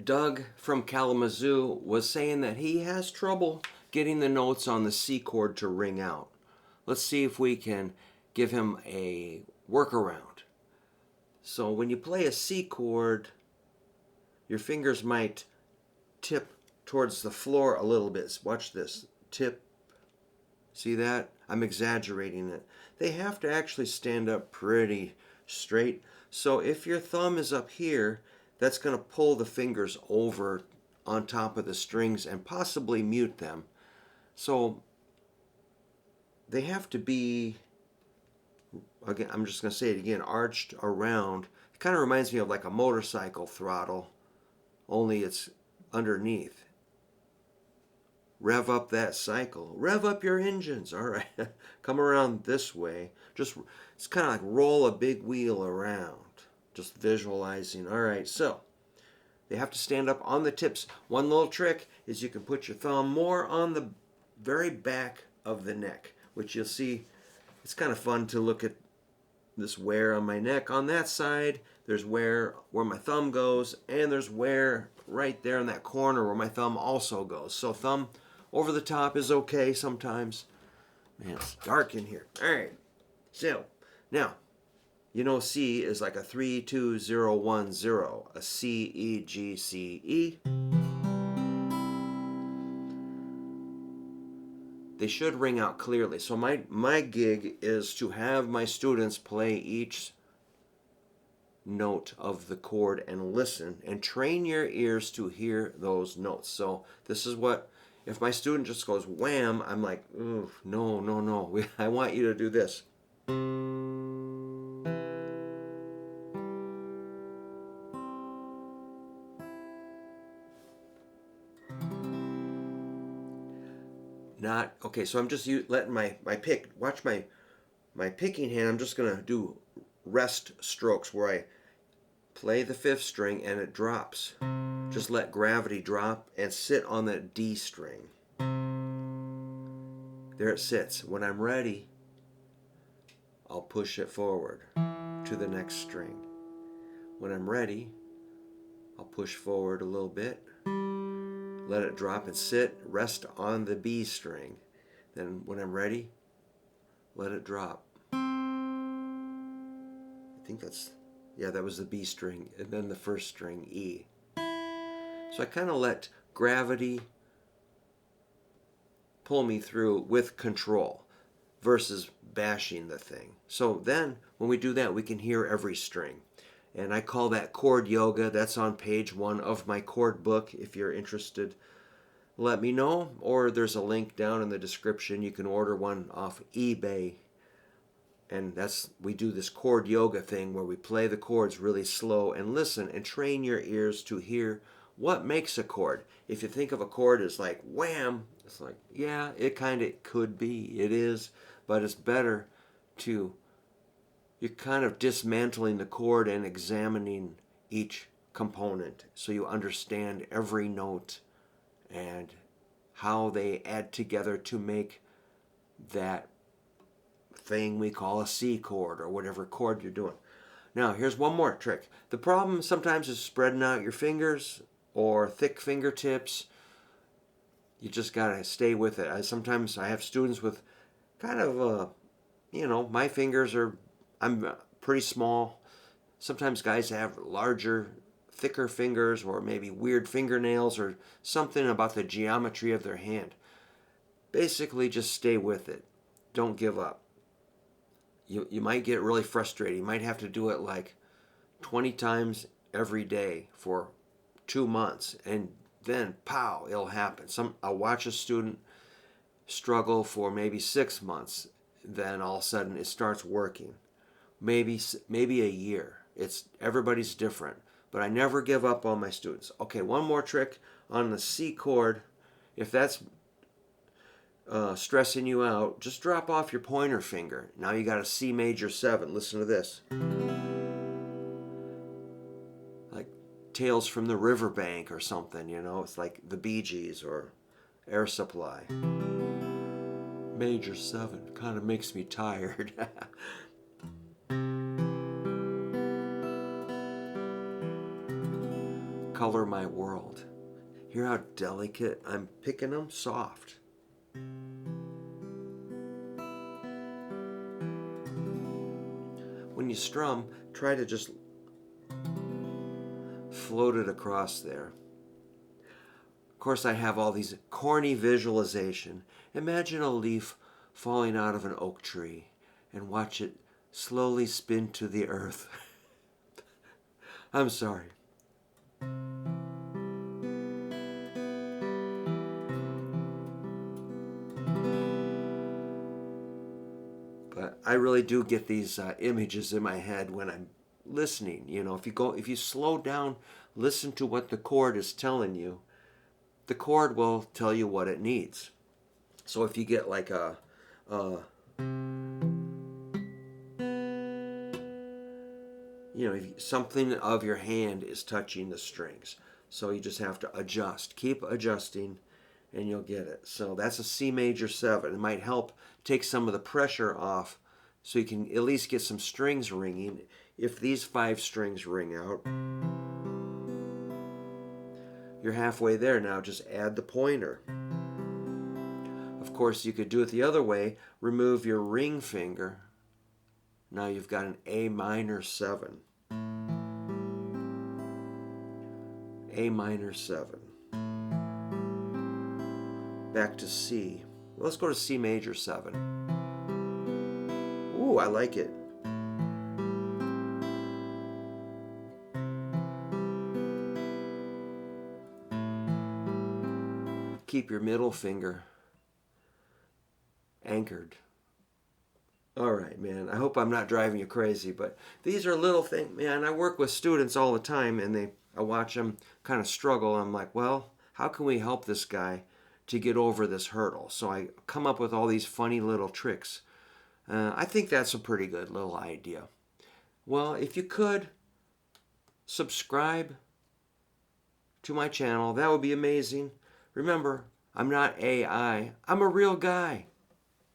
Doug from Kalamazoo was saying that he has trouble getting the notes on the C chord to ring out. Let's see if we can give him a workaround. So when you play a C chord, your fingers might tip towards the floor a little bit. Watch this. Tip. See that? I'm exaggerating it. They have to actually stand up pretty straight. So if your thumb is up here, that's going to pull the fingers over on top of the strings and possibly mute them. So they have to be, again, I'm just going to say it again, arched around. It kind of reminds me of like a motorcycle throttle, only it's underneath. Rev up that cycle. Rev up your engines. All right. Come around this way. It's kind of like roll a big wheel around. Just visualizing. All right. So they have to stand up on the tips. One little trick is you can put your thumb more on the very back of the neck, which you'll see. It's kind of fun to look at this wear on my neck. On that side, there's wear where my thumb goes, and there's wear right there in that corner where my thumb also goes. So thumb over the top is okay sometimes. Man, it's dark in here. All right. So now, you know C is like a 3, 2, 0, 1, 0. A C, E, G, C, E. They should ring out clearly. So my gig is to have my students play each note of the chord and listen and train your ears to hear those notes. So this is what, if my student just goes wham, I'm like, ooh, no, no, no. I want you to do this. Not, okay, so I'm just letting my pick, watch my picking hand, I'm just going to do rest strokes where I play the 5th string and it drops. Just let gravity drop and sit on that D string. There it sits. When I'm ready, I'll push it forward to the next string. When I'm ready, I'll push forward a little bit, let it drop and sit, rest on the B string. Then when I'm ready, let it drop. I think that's, yeah, that was the B string, and then the 1st string, E. So I kind of let gravity pull me through with control versus bashing the thing. So then when we do that, we can hear every string. And I call that chord yoga. That's on page 1 of my chord book. If you're interested, let me know. Or there's a link down in the description. You can order one off eBay. And we do this chord yoga thing where we play the chords really slow and listen and train your ears to hear what makes a chord. If you think of a chord as like wham, it's like, yeah, it kind of could be. It is. But it's better to, you're kind of dismantling the chord and examining each component so you understand every note and how they add together to make that thing we call a C chord or whatever chord you're doing. Now, here's one more trick. The problem sometimes is spreading out your fingers or thick fingertips. You just got to stay with it. Sometimes I have students with kind of, my fingers I'm pretty small. Sometimes guys have larger, thicker fingers or maybe weird fingernails or something about the geometry of their hand. Basically, just stay with it. Don't give up. You might get really frustrated. You might have to do it like 20 times every day for 2 months, and then, pow, it'll happen. I'll watch a student struggle for maybe 6 months, then all of a sudden it starts working. Maybe a year. Everybody's different, but I never give up on my students. Okay, one more trick on the C chord. If that's stressing you out, just drop off your pointer finger. Now you got a C major 7. Listen to this. Like Tales from the Riverbank or something, It's like the Bee Gees or Air Supply. Major 7 kind of makes me tired. color my world. Hear how delicate I'm picking them? Soft. When you strum, try to just float it across there. Of course, I have all these corny visualization. Imagine a leaf falling out of an oak tree and watch it slowly spin to the earth. I'm sorry. But I really do get these images in my head when I'm listening. You know, if you slow down, listen to what the chord is telling you, the chord will tell you what it needs. So if you get like something of your hand is touching the strings. So you just have to adjust. Keep adjusting and you'll get it. So that's a C major 7. It might help take some of the pressure off so you can at least get some strings ringing. If these 5 strings ring out, you're halfway there. Now just add the pointer. Of course, you could do it the other way. Remove your ring finger. Now you've got an A minor 7. A minor 7. Back to C. Let's go to C major 7. Ooh, I like it. Keep your middle finger anchored. All right, man. I hope I'm not driving you crazy, but these are little things, man. I work with students all the time, and I watch them kind of struggle. I'm like, well, how can we help this guy to get over this hurdle? So I come up with all these funny little tricks. I think that's a pretty good little idea. Well, if you could subscribe to my channel, that would be amazing. Remember, I'm not AI. I'm a real guy.